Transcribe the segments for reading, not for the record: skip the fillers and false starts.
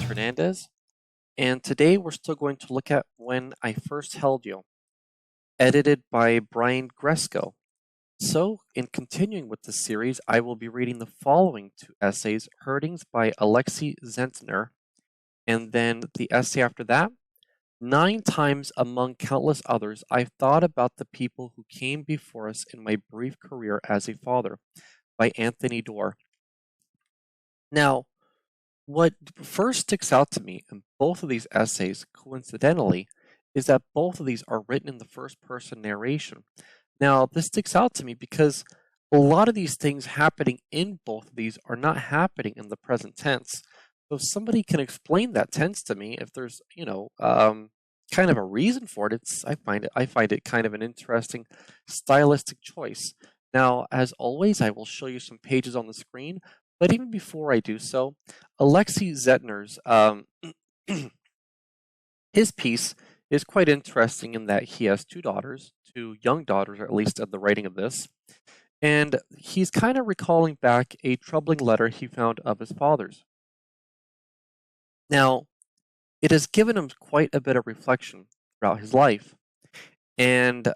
Hernandez, and today we're still going to look at When I First Held You, edited by Brian Gresko. So, in continuing with the series, I will be reading the following two essays, Herdings by Alexi Zentner, and then the essay after that, 9 times among countless others, I've thought about the people who came before us in my brief career as a father, by Anthony Doerr. Now, what first sticks out to me in both of these essays, coincidentally, is that both of these are written in the first person narration. Now, this sticks out to me because a lot of these things happening in both of these are not happening in the present tense. So if somebody can explain that tense to me, if there's, kind of a reason for it, I find it kind of an interesting stylistic choice. Now, as always, I will show you some pages on the screen, but even before I do so, Alexi Zentner's his piece is quite interesting in that he has two young daughters, or at least at the writing of this, and he's kind of recalling back a troubling letter he found of his father's. Now, it has given him quite a bit of reflection throughout his life, and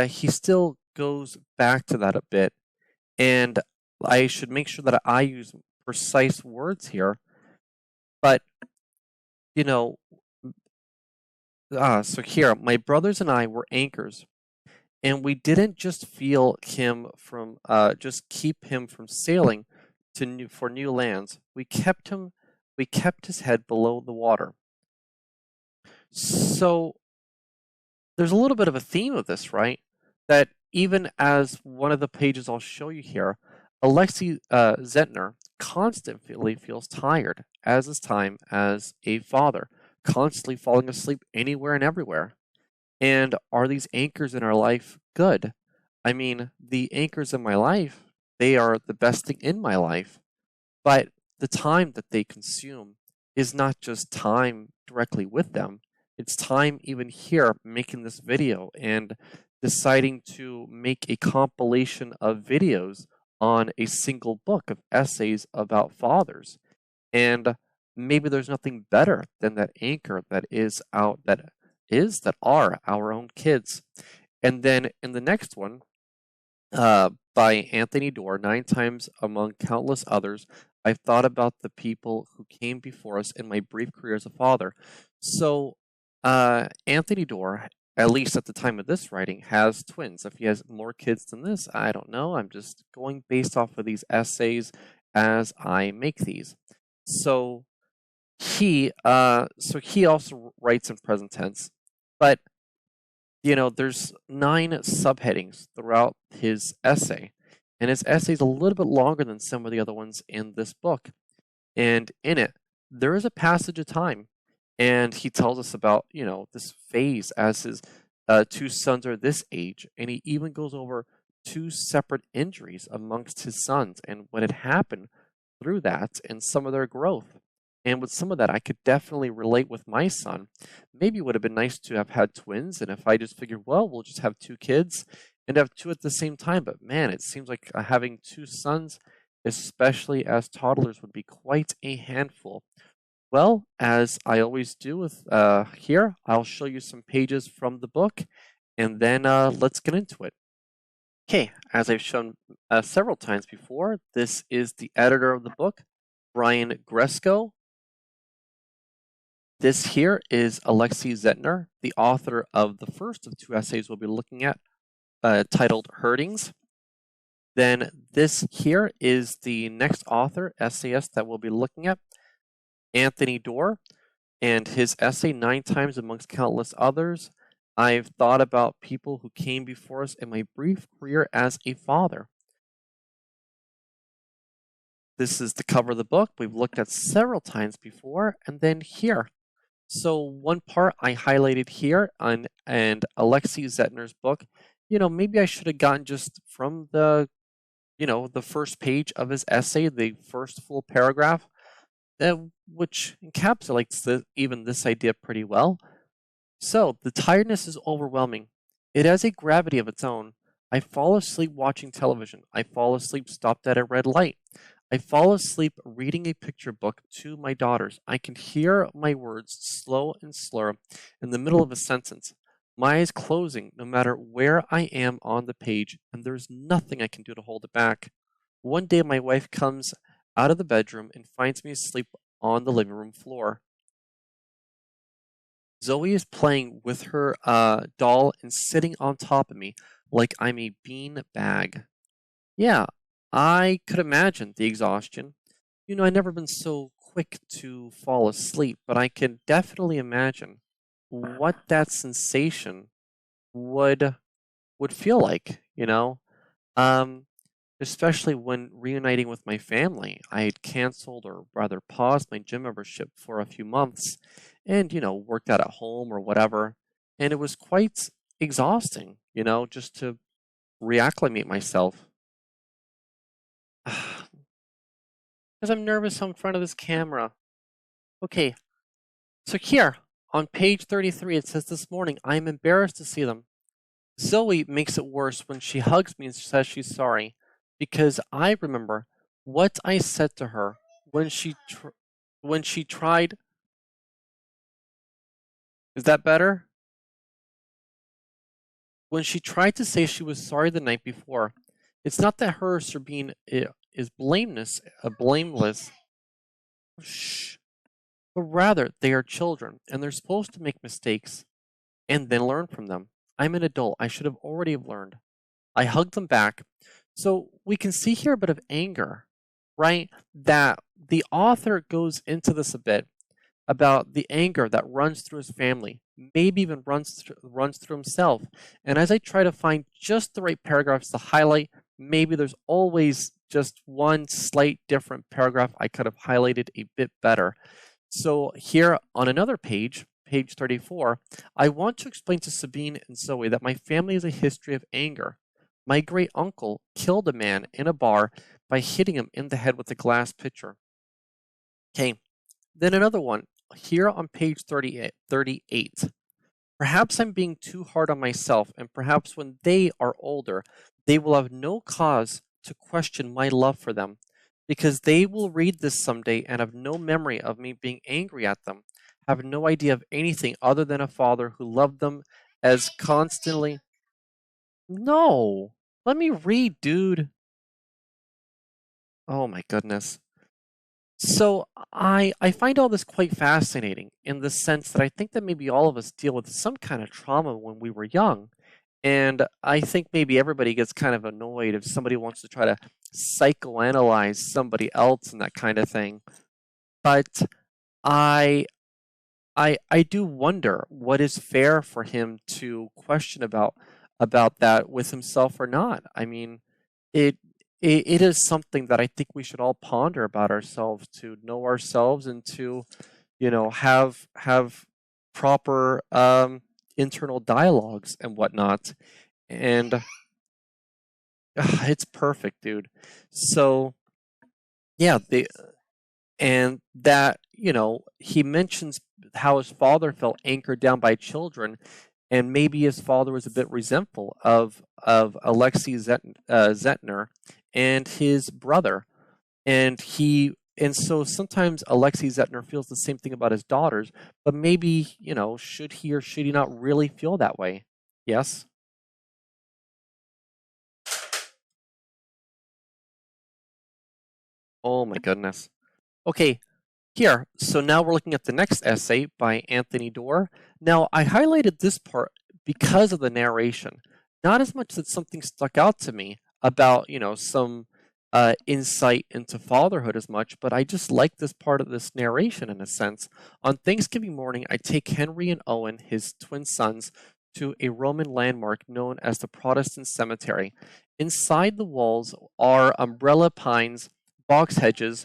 he still goes back to that a bit, and I should make sure that I use precise words here, but, so here, my brothers and I were anchors, and we didn't just feel him from, just keep him from sailing for new lands. We kept his head below the water. So there's a little bit of a theme of this, right? That even as one of the pages I'll show you here, Alexi Zentner constantly feels tired as his time as a father, constantly falling asleep anywhere and everywhere. And are these anchors in our life good? I mean, the anchors in my life, they are the best thing in my life, but the time that they consume is not just time directly with them. It's time even here making this video and deciding to make a compilation of videos on a single book of essays about fathers. And maybe there's nothing better than that anchor that are our own kids. And then in the next one, by Anthony Doerr, 9 times among countless others, I've thought about the people who came before us in my brief career as a father. So Anthony Doerr, at least at the time of this writing, has twins. If he has more kids than this, I don't know. I'm just going based off of these essays as I make these. So he also writes in present tense, but there's 9 subheadings throughout his essay, and his essay is a little bit longer than some of the other ones in this book. And in it, there is a passage of time, and he tells us about this phase as his 2 sons are this age, and he even goes over 2 separate injuries amongst his sons and what had happened through that and some of their growth. And with some of that, I could definitely relate with my son. Maybe it would have been nice to have had twins, and if I just figured, well, we'll just have 2 kids and have 2 at the same time. But man, it seems like having 2 sons, especially as toddlers, would be quite a handful. Well, as I always do with here, I'll show you some pages from the book, and then let's get into it. Okay, as I've shown several times before, this is the editor of the book, Brian Gresko. This here is Alexi Zentner, the author of the first of 2 essays we'll be looking at, titled Herdings. Then this here is the next author, essayist, that we'll be looking at, Anthony Doerr, and his essay, 9 times amongst countless others, I've thought about people who came before us in my brief career as a father. This is the cover of the book we've looked at several times before, and then here. So one part I highlighted here and Alexi Zentner's book, maybe I should have gotten just from the first page of his essay, the first full paragraph, which encapsulates even this idea pretty well. So the tiredness is overwhelming. It has a gravity of its own. I fall asleep watching television. I fall asleep stopped at a red light. I fall asleep reading a picture book to my daughters. I can hear my words slow and slur in the middle of a sentence. My eyes closing no matter where I am on the page, and there's nothing I can do to hold it back. One day my wife comes out of the bedroom and finds me asleep on the living room floor. Zoe is playing with her doll and sitting on top of me like I'm a bean bag. Yeah, I could imagine the exhaustion. I've never been so quick to fall asleep, but I can definitely imagine what that sensation would feel like. Um, especially when reuniting with my family. I had canceled or rather paused my gym membership for a few months and, worked out at home or whatever. And it was quite exhausting, just to reacclimate myself. Because I'm nervous in front of this camera. Okay, so here on page 33, it says this morning, I am embarrassed to see them. Zoe makes it worse when she hugs me and says she's sorry, because I remember what I said to her when she tried. Is that better? When she tried to say she was sorry the night before. It's not that her or Sabine is blameless. Shh. But rather they are children and they're supposed to make mistakes and then learn from them. I'm an adult. I should have already learned. I hugged them back. So we can see here a bit of anger, right? That the author goes into this a bit about the anger that runs through his family, maybe even runs through himself. And as I try to find just the right paragraphs to highlight, maybe there's always just one slight different paragraph I could have highlighted a bit better. So here on another page, page 34, I want to explain to Sabine and Zoe that my family has a history of anger. My great uncle killed a man in a bar by hitting him in the head with a glass pitcher. Okay, then another one here on page 38. Perhaps I'm being too hard on myself, and perhaps when they are older, they will have no cause to question my love for them, because they will read this someday and have no memory of me being angry at them, have no idea of anything other than a father who loved them as constantly. No, let me read, dude. Oh my goodness. So I find all this quite fascinating in the sense that I think that maybe all of us deal with some kind of trauma when we were young. And I think maybe everybody gets kind of annoyed if somebody wants to try to psychoanalyze somebody else and that kind of thing. But I I do wonder what is fair for him to question about that with himself or not. I mean, it it is something that I think we should all ponder about ourselves, to know ourselves and to, have proper internal dialogues and whatnot. And it's perfect, dude. So yeah, and that, he mentions how his father felt anchored down by children, and maybe his father was a bit resentful of Alexi Zentner and his brother, and so sometimes Alexi Zentner feels the same thing about his daughters, but maybe, should he or should he not really feel that way? Yes. Oh my goodness. Okay, here, so now we're looking at the next essay by Anthony Doerr. Now, I highlighted this part because of the narration, not as much that something stuck out to me about, some insight into fatherhood as much, but I just like this part of this narration in a sense. On Thanksgiving morning, I take Henry and Owen, his twin sons, to a Roman landmark known as the Protestant Cemetery. Inside the walls are umbrella pines, box hedges,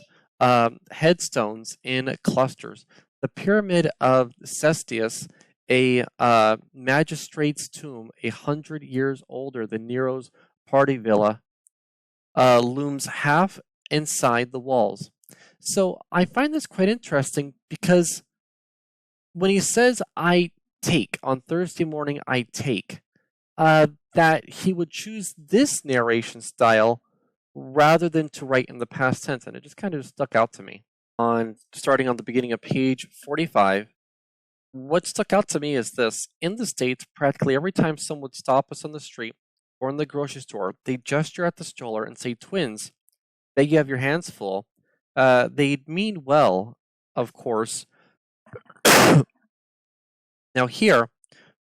headstones in clusters. The Pyramid of Cestius, a magistrate's tomb 100 years older than Nero's party villa, looms half inside the walls. So I find this quite interesting because when he says I take on Thursday morning, I take, that he would choose this narration style rather than to write in the past tense, and it just kind of stuck out to me. Starting on the beginning of page 45, what stuck out to me is this. In the States, practically every time someone would stop us on the street or in the grocery store, they gesture at the stroller and say twins, that you have your hands full. They'd mean well, of course. Now here,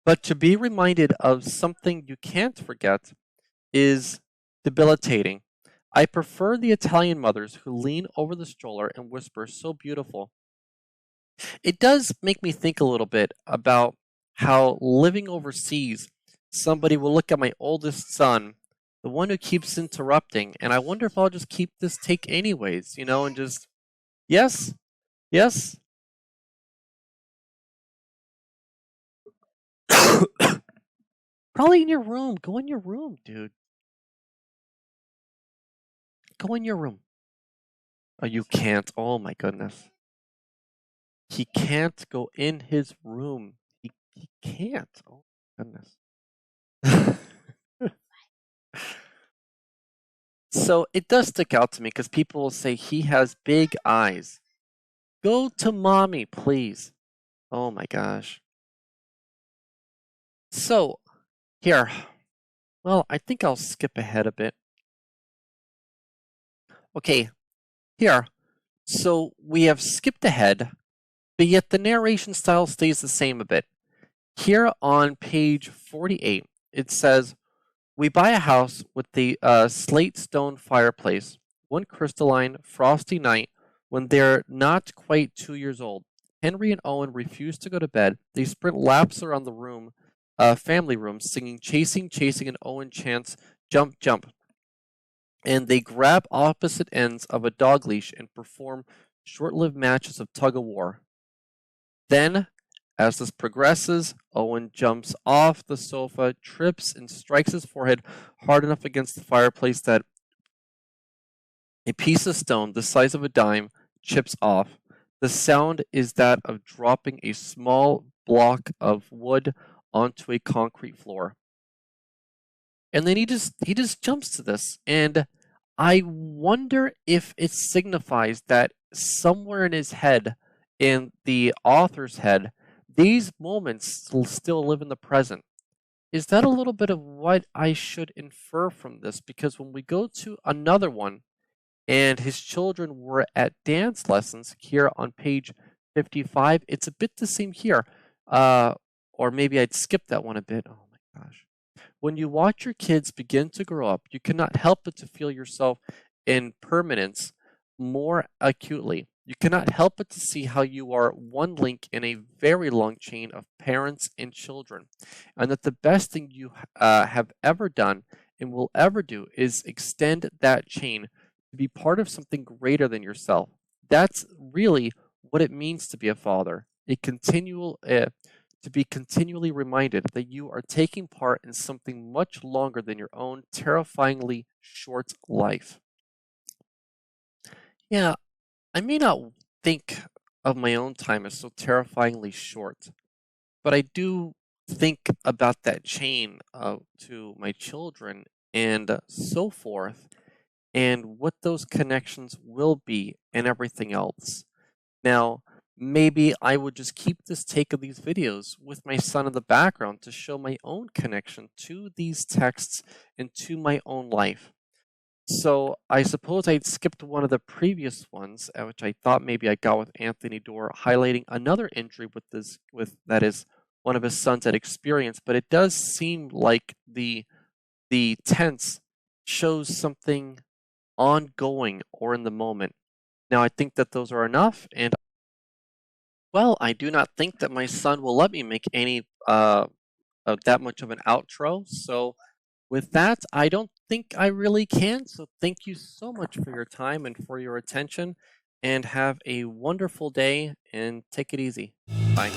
but to be reminded of something you can't forget is debilitating. I prefer the Italian mothers who lean over the stroller and whisper, so beautiful. It does make me think a little bit about how living overseas, somebody will look at my oldest son, the one who keeps interrupting, and I wonder if I'll just keep this take anyways, and just, yes, yes. Probably in your room. Go in your room, dude. Go in your room. Oh, you can't. Oh my goodness. He can't go in his room. He can't. Oh my goodness. So it does stick out to me because people will say he has big eyes. Go to mommy, please. Oh my gosh. So here, well, I think I'll skip ahead a bit. Okay, here. So we have skipped ahead, but yet the narration style stays the same a bit. Here on page 48, it says, we buy a house with the slate stone fireplace, one crystalline, frosty night when they're not quite 2 years old. Henry and Owen refuse to go to bed. They sprint laps around the room, family room, singing Chasing, Chasing, and Owen chants Jump, Jump. And they grab opposite ends of a dog leash and perform short-lived matches of tug-of-war. Then, as this progresses, Owen jumps off the sofa, trips, and strikes his forehead hard enough against the fireplace that a piece of stone the size of a dime chips off. The sound is that of dropping a small block of wood onto a concrete floor. And then he just jumps to this, and I wonder if it signifies that somewhere in his head, in the author's head, these moments still live in the present. Is that a little bit of what I should infer from this? Because when we go to another one, and his children were at dance lessons here on page 55, it's a bit the same here. Or maybe I'd skip that one a bit. Oh my gosh. When you watch your kids begin to grow up, you cannot help but to feel yourself in permanence more acutely. You cannot help but to see how you are one link in a very long chain of parents and children, and that the best thing you have ever done and will ever do is extend that chain to be part of something greater than yourself. That's really what it means to be a father. To be continually reminded that you are taking part in something much longer than your own terrifyingly short life. Yeah, I may not think of my own time as so terrifyingly short, but I do think about that chain to my children and so forth, and what those connections will be and everything else. Now, maybe I would just keep this take of these videos with my son in the background to show my own connection to these texts and to my own life. So I suppose I'd skipped one of the previous ones, which I thought maybe I got with Anthony Doerr, highlighting another injury with that is one of his sons had experienced, but it does seem like the tense shows something ongoing or in the moment. Now I think that those are enough, and well, I do not think that my son will let me make any that much of an outro. So with that, I don't think I really can. So thank you so much for your time and for your attention, and have a wonderful day and take it easy. Bye.